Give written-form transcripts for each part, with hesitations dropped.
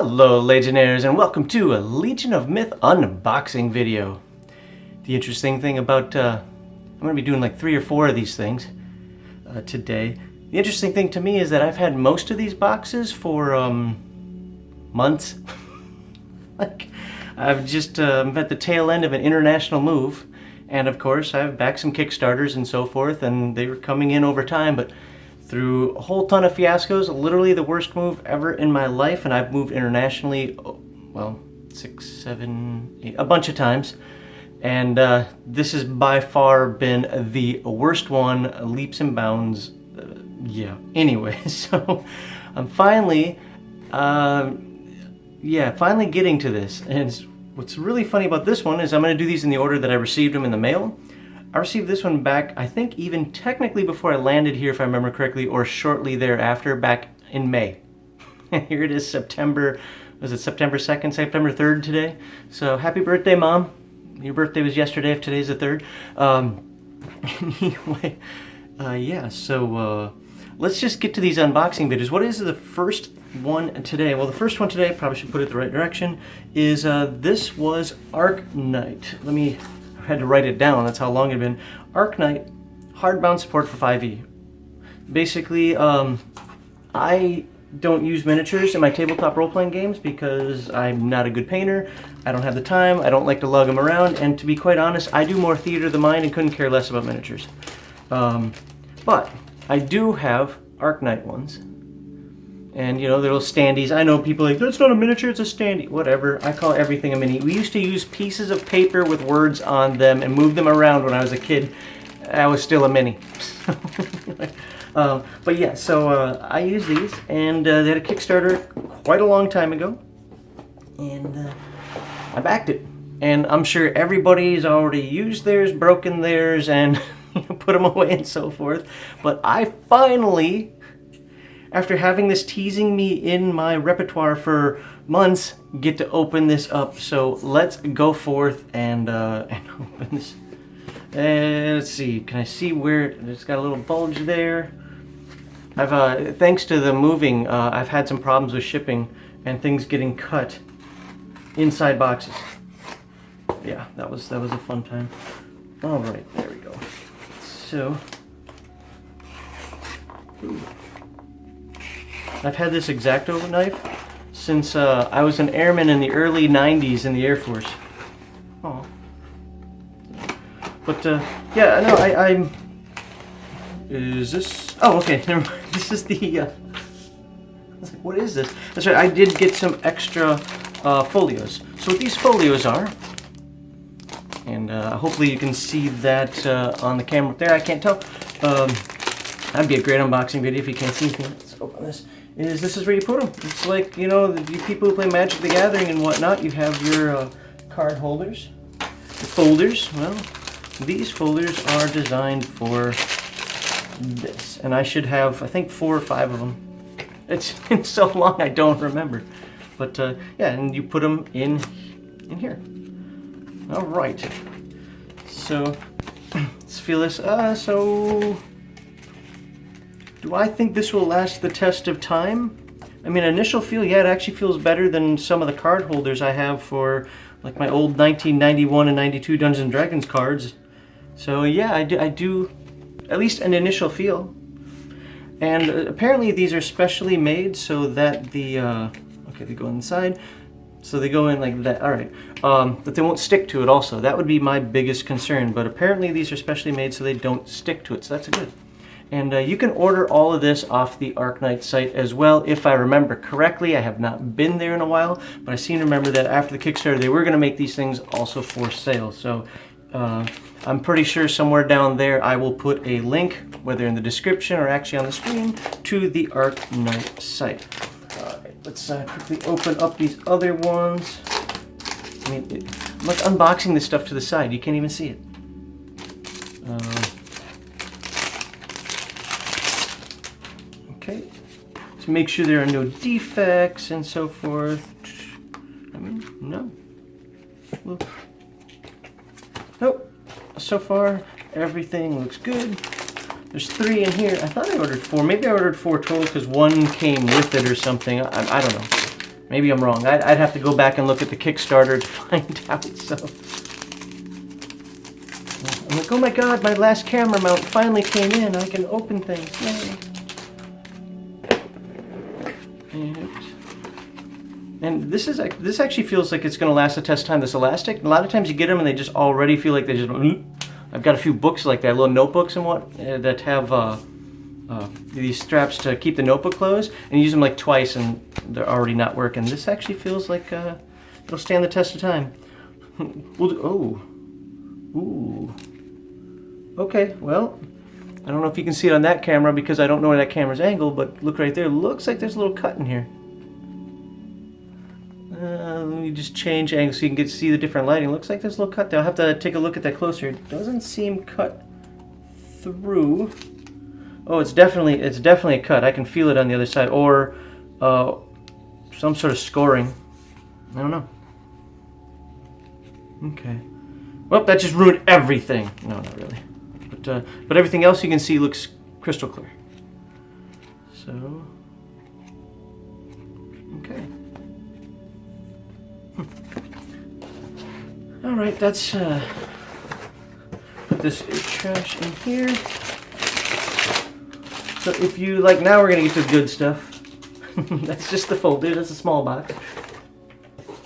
Hello Legionnaires and welcome to a Legion of Myth unboxing video. The interesting thing about, I'm going to be doing like 3 or 4 of these things today. The interesting thing to me is that I've had most of these boxes for months. Like, I've just at the tail end of an international move, and of course I've backed some Kickstarters and so forth, and they were coming in over time, but through a whole ton of fiascos, literally the worst move ever in my life, and I've moved internationally, well, 6, 7, 8, a bunch of times, and this has by far been the worst one, leaps and bounds. Yeah, anyway, so I'm finally getting to this, and what's really funny about this one is I'm going to do these in the order that I received them in the mail. I received this one back, I think even technically before I landed here, if I remember correctly, or shortly thereafter, back in May. And here it is, September 2nd, September 3rd today. So happy birthday, Mom. Your birthday was yesterday, if today's the 3rd. Anyway, yeah, so let's just get to these unboxing videos. What is the first one today? Well, the first one today, probably should put it the right direction, is this was ArcKnight. I had to write it down, that's how long it had been. ArcKnight, hardbound support for 5e. Basically, I don't use miniatures in my tabletop role-playing games because I'm not a good painter, I don't have the time, I don't like to lug them around, and to be quite honest, I do more theater of the mind and couldn't care less about miniatures. But I do have ArcKnight ones. And you know, they're little standees. I know people are like, that's not a miniature, it's a standee. Whatever, I call everything a mini. We used to use pieces of paper with words on them and move them around when I was a kid. I was still a mini. But yeah, so I use these, and they had a Kickstarter quite a long time ago. And I backed it. And I'm sure everybody's already used theirs, broken theirs, and put them away and so forth. But I finally, after having this teasing me in my repertoire for months, get to open this up. So let's go forth and open this. Let's see, can I see where it's got a little bulge there? I've thanks to the moving, I've had some problems with shipping and things getting cut inside boxes. Yeah, that was a fun time. All right, there we go. So, ooh. I've had this X-Acto knife since I was an airman in the early 90s in the Air Force. Oh. But, yeah, no, I'm... Is this... Oh, okay, never mind. This is the... I was like, what is this? That's right, I did get some extra folios. So what these folios are, and hopefully you can see that on the camera up there, I can't tell. That'd be a great unboxing video if you can't see me. Let's open this. This is where you put them. It's like, you know, the people who play Magic the Gathering and whatnot, you have your card holders, the folders. Well, these folders are designed for this, and I should have, I think, 4 or 5 of them. It's been so long I don't remember, but yeah, and you put them in here. All right, so let's feel this. So do I think this will last the test of time? I mean, initial feel, yeah, it actually feels better than some of the card holders I have for like my old 1991 and 92 Dungeons & Dragons cards. So yeah, I do at least an initial feel. And apparently these are specially made so that the, okay, they go inside. So they go in like that, all right. But they won't stick to it also. That would be my biggest concern. But apparently these are specially made so they don't stick to it, so that's good. And you can order all of this off the ArcKnight site as well, if I remember correctly. I have not been there in a while, but I seem to remember that after the Kickstarter, they were going to make these things also for sale. So I'm pretty sure somewhere down there I will put a link, whether in the description or actually on the screen, to the ArcKnight site. All right, let's quickly open up these other ones. I mean, I'm like unboxing this stuff to the side. You can't even see it. Okay, so make sure there are no defects and so forth. I mean, no. Well, nope. So far, everything looks good. There's 3 in here. I thought I ordered 4. Maybe I ordered 4 total because 1 came with it or something. I don't know. Maybe I'm wrong. I'd have to go back and look at the Kickstarter to find out. So I'm like, oh my god, my last camera mount finally came in. I can open things. Yay. And this actually feels like it's going to last a test time. This elastic. A lot of times you get them and they just already feel like they just. I've got a few books like that, little notebooks and what that have these straps to keep the notebook closed, and you use them like twice and they're already not working. This actually feels like it'll stand the test of time. Ooh. Okay, well, I don't know if you can see it on that camera because I don't know where that camera's angled, but look right there. Looks like there's a little cut in here. Let me just change angle so you can see the different lighting. Looks like there's a little cut there. I'll have to take a look at that closer. It doesn't seem cut through. Oh, it's definitely a cut. I can feel it on the other side, or some sort of scoring. I don't know. Okay. Well, that just ruined everything. No, not really. But everything else you can see looks crystal clear. So, okay. All right, that's put this trash in here. So if you like, now we're gonna get to the good stuff. That's just the folder. That's a small box.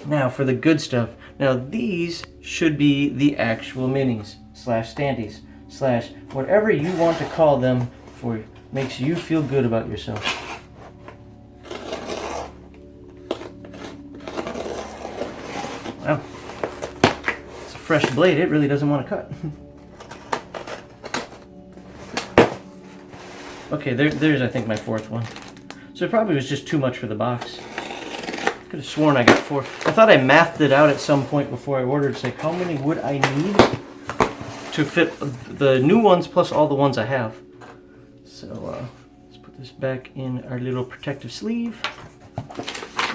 Now for the good stuff. Now these should be the actual minis slash standees slash whatever you want to call them for makes you feel good about yourself. Wow. It's a fresh blade. It really doesn't want to cut. Okay, there's I think my fourth one. So it probably was just too much for the box. Could have sworn I got 4. I thought I mathed it out at some point before I ordered. It's like, how many would I need to fit the new ones plus all the ones I have? So let's put this back in our little protective sleeve.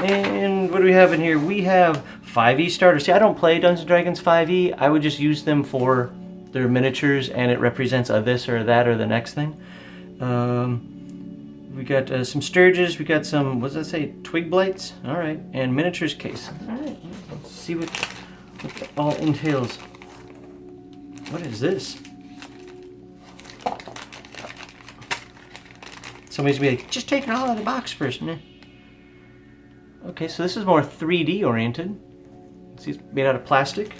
And what do we have in here? We have 5e starters. See, I don't play Dungeons & Dragons 5e. I would just use them for their miniatures, and it represents a this or that or the next thing. We got some sturges, we got some, what does that say, twig blights? All right, and miniatures case. All right, let's see what that all entails. What is this? Somebody's gonna be like, just take it all out of the box first. Nah. Okay, so this is more 3D oriented. See, it's made out of plastic.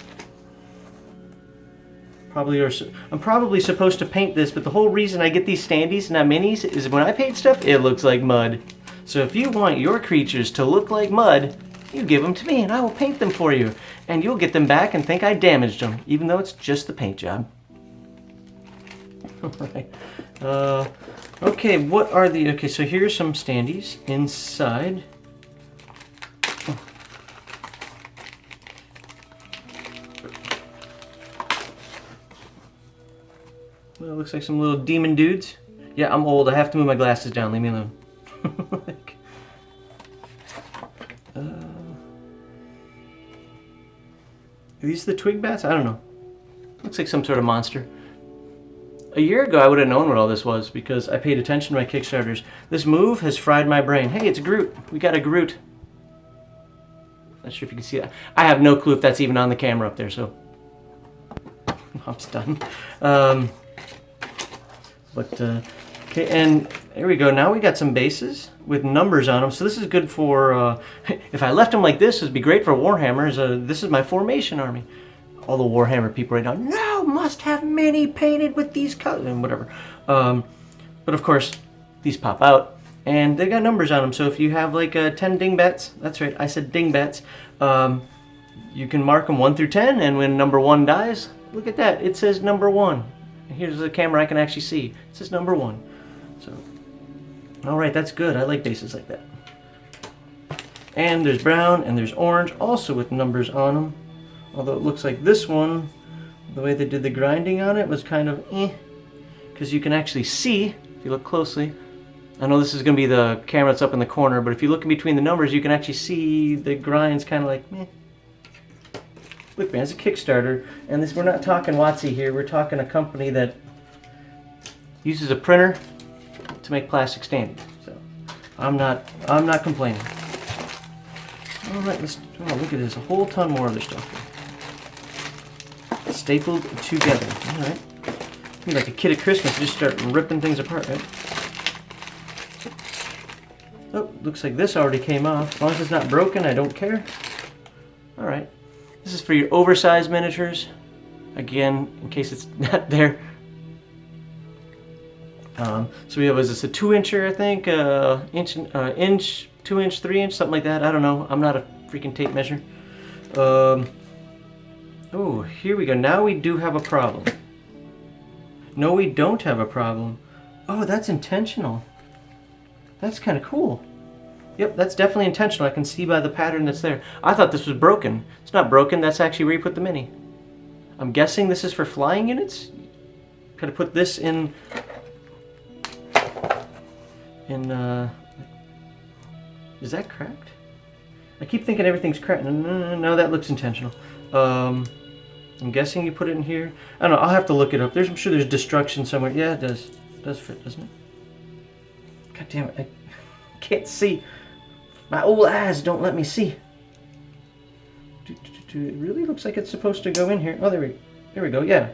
I'm probably supposed to paint this, but the whole reason I get these standees, not minis, is when I paint stuff, it looks like mud. So if you want your creatures to look like mud, you give them to me and I will paint them for you. And you'll get them back and think I damaged them, even though it's just the paint job. Alright. Okay, what are the... Okay, so here's some standees inside. Well, it looks like some little demon dudes. Yeah, I'm old. I have to move my glasses down. Leave me alone. Like, are these the twig bats? I don't know. Looks like some sort of monster. A year ago, I would have known what all this was because I paid attention to my Kickstarters. This move has fried my brain. Hey, it's Groot. We got a Groot. Not sure if you can see that. I have no clue if that's even on the camera up there, so I'm stunned. Okay, and there we go. Now we got some bases with numbers on them. So this is good for, if I left them like this, it'd be great for Warhammers. This is my formation army. All the Warhammer people right now, no, must have mini painted with these colors, and whatever. But of course, these pop out, and they got numbers on them. So if you have like 10 dingbats, that's right, I said dingbats, you can mark them 1 through 10, and when number 1 dies, look at that, it says number 1. Here's the camera I can actually see. It says number 1. So, all right, that's good. I like bases like that. And there's brown and there's orange, also with numbers on them. Although it looks like this one, the way they did the grinding on it was kind of because you can actually see, if you look closely. I know this is going to be the camera that's up in the corner, but if you look in between the numbers, you can actually see the grinds kind of like meh. Look, man, it's a Kickstarter, and this, we're not talking WotC here. We're talking a company that uses a printer to make plastic standees. So I'm not complaining. All right, let's. Oh, look at this. A whole ton more other stuff here. Stapled together. All right. You're like a kid at Christmas. Just start ripping things apart, right? Oh, looks like this already came off. As long as it's not broken, I don't care. All right. This is for your oversized miniatures. Again, in case it's not there. So we have, was this a 2-incher, I think? Inch, 2-inch, 3-inch, something like that. I don't know. I'm not a freaking tape measure. Oh, here we go. Now we do have a problem. No, we don't have a problem. Oh, that's intentional. That's kind of cool. Yep, that's definitely intentional. I can see by the pattern that's there. I thought this was broken. It's not broken. That's actually where you put the mini. I'm guessing this is for flying units. Gotta put this in. Is that cracked? I keep thinking everything's cracked. No, that looks intentional. I'm guessing you put it in here. I don't know. I'll have to look it up. I'm sure there's destruction somewhere. Yeah, it does. It does fit, doesn't it? God damn it! I can't see. My old eyes don't let me see. It really looks like it's supposed to go in here. Oh, there we go. Yeah,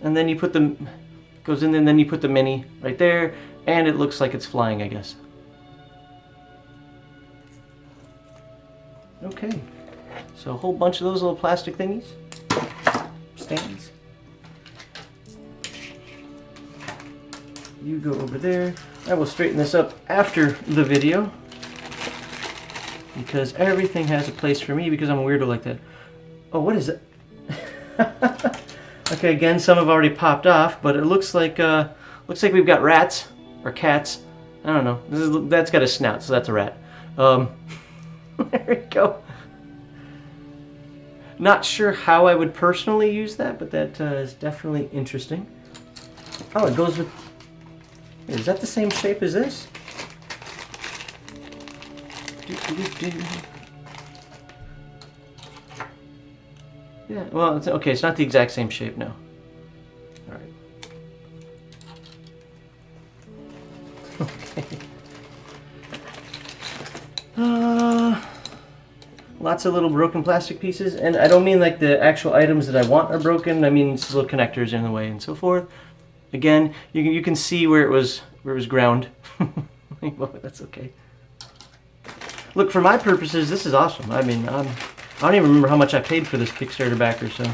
and then you put the goes in, and then you put the mini right there, and it looks like it's flying, I guess. Okay, so a whole bunch of those little plastic thingies, stands. You go over there. I will straighten this up after the video because everything has a place for me because I'm a weirdo like that. Oh, what is it? Okay, again, some have already popped off, but it looks like we've got rats or cats. I don't know. That's got a snout, so that's a rat. There we go. Not sure how I would personally use that, but that is definitely interesting. Oh, it goes with. Is that the same shape as this? Yeah, well, it's, okay, it's not the exact same shape, no. Alright. Okay. Lots of little broken plastic pieces, and I don't mean like the actual items that I want are broken, I mean it's little connectors in the way and so forth. Again, you can see where it was ground. Well, that's okay. Look, for my purposes, this is awesome. I mean, I don't even remember how much I paid for this Kickstarter backer, so.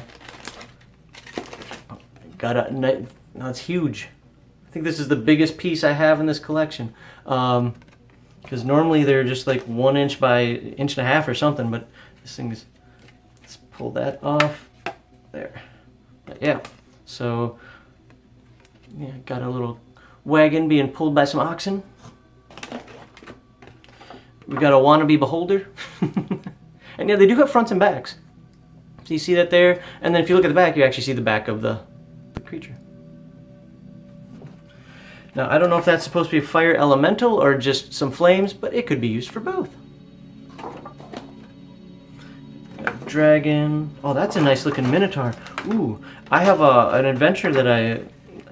No, it's huge. I think this is the biggest piece I have in this collection. Because normally they're just like 1 inch by 1.5 inches or something, but this thing is, let's pull that off. There. But yeah, so, yeah, got a little wagon being pulled by some oxen. We got a wannabe beholder. And yeah, they do have fronts and backs. So you see that there, and then if you look at the back, you actually see the back of the creature. Now, I don't know if that's supposed to be a fire elemental or just some flames, but it could be used for both. Dragon. Oh, that's a nice looking Minotaur. Ooh, I have an adventure that I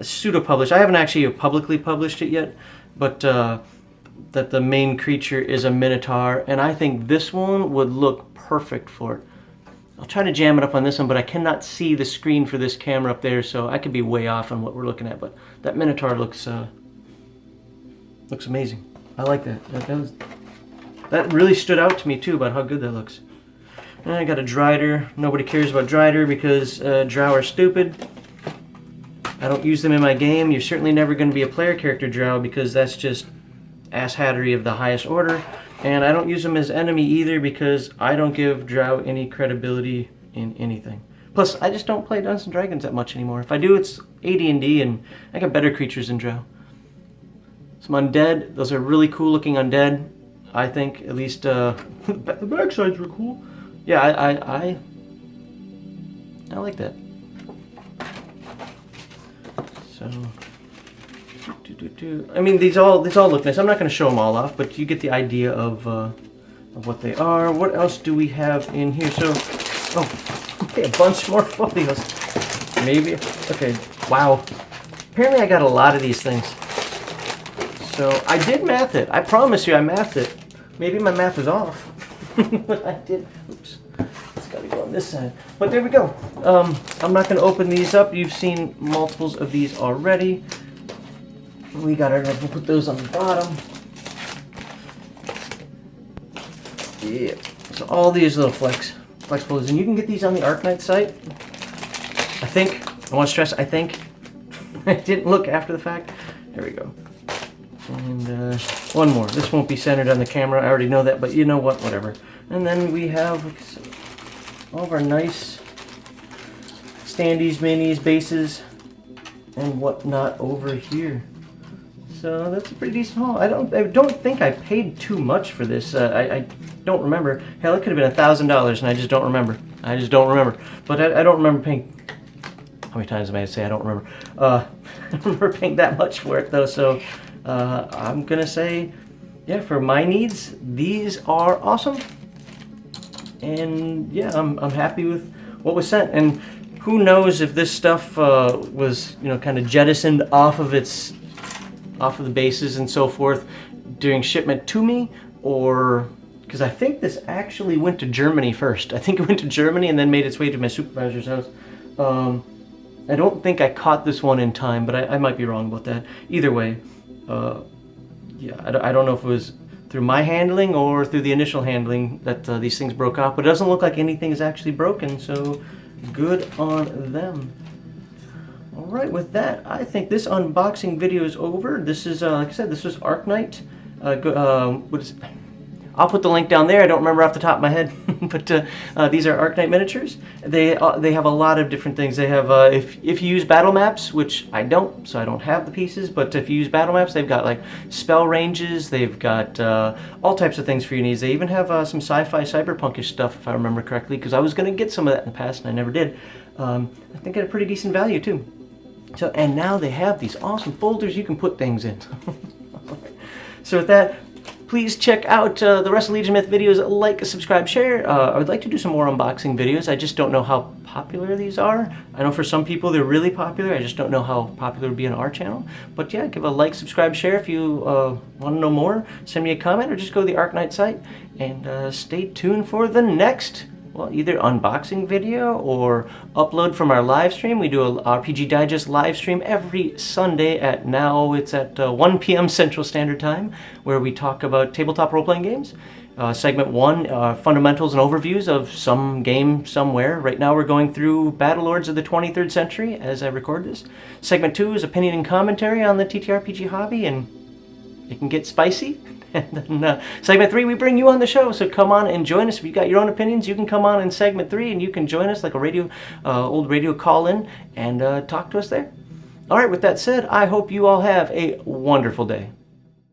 pseudo-published. I haven't actually publicly published it yet, but that the main creature is a Minotaur, and I think this one would look perfect for it. I'll try to jam it up on this one, but I cannot see the screen for this camera up there, so I could be way off on what we're looking at, but that Minotaur looks amazing. I like that. That really stood out to me too about how good that looks. And I got a Drider. Nobody cares about Drider because Drow are stupid. I don't use them in my game. You're certainly never going to be a player character Drow because that's just asshattery of the highest order. And I don't use them as enemy either because I don't give Drow any credibility in anything. Plus, I just don't play Dungeons & Dragons that much anymore. If I do, it's AD&D, and I got better creatures than Drow. Some undead. Those are really cool looking undead, I think. At least the backsides were cool. Yeah, I like that. So, I mean, these all look nice. I'm not going to show them all off, but you get the idea of what they are. What else do we have in here? So, oh, okay, a bunch more folios. Maybe. Okay. Wow. Apparently, I got a lot of these things. So I did math it. I promise you, I mathed it. Maybe my math is off. But I did. Oops. It's got to go on this side. But there we go. I'm not going to open these up. You've seen multiples of these already. We got our. We'll put those on the bottom. Yeah. So all these little flex folders, and you can get these on the ArcKnight site. I think. I want to stress. I think. I didn't look after the fact. There we go. And one more. This won't be centered on the camera. I already know that, but you know what? Whatever. And then we have all of our nice standees, minis, bases, and whatnot over here. So that's a pretty decent haul. I don't think I paid too much for this. I don't remember. Hell, it could have been $1,000, and I just don't remember. But I don't remember paying. How many times am I going to say I don't remember? I don't remember paying that much for it, though. So I'm going to say, yeah, for my needs, these are awesome. And yeah, I'm happy with what was sent. And who knows if this stuff was, you know, kind of jettisoned off of the bases and so forth during shipment to me, or because I think this actually went to Germany first. I think it went to Germany and then made its way to my supervisor's house. I don't think I caught this one in time, but I might be wrong about that. Either way, yeah, I don't know if it was through my handling or through the initial handling that these things broke off, but it doesn't look like anything is actually broken, so good on them. Alright, with that, I think this unboxing video is over. This is, like I said, this was ArcKnight. What is it? I'll put the link down there. I don't remember off the top of my head, but these are ArcKnight miniatures. They have a lot of different things. They have, if you use battle maps, which I don't, so I don't have the pieces, but if you use battle maps, they've got like spell ranges, they've got all types of things for your needs. They even have some sci-fi cyberpunkish stuff, if I remember correctly, because I was going to get some of that in the past and I never did. I think at a pretty decent value too. So, and now they have these awesome folders you can put things in. So with that, please check out the rest of Legion Myth videos, like, subscribe, share. I would like to do some more unboxing videos. I just don't know how popular these are. I know for some people they're really popular. I just don't know how popular it would be on our channel. But yeah, give a like, subscribe, share if you want to know more. Send me a comment or just go to the ArcKnight site. And stay tuned for the next, well, either unboxing video or upload from our live stream. We do a RPG Die Gest live stream every Sunday at 1 p.m. Central Standard Time, where we talk about tabletop role-playing games. Segment 1, fundamentals and overviews of some game somewhere. Right now we're going through Battlelords of the 23rd Century as I record this. Segment 2 is opinion and commentary on the TTRPG hobby, and it can get spicy. And then segment 3, we bring you on the show, so come on and join us. If you've got your own opinions, you can come on in segment 3 and you can join us like a radio, old radio call-in and talk to us there. All right, with that said, I hope you all have a wonderful day.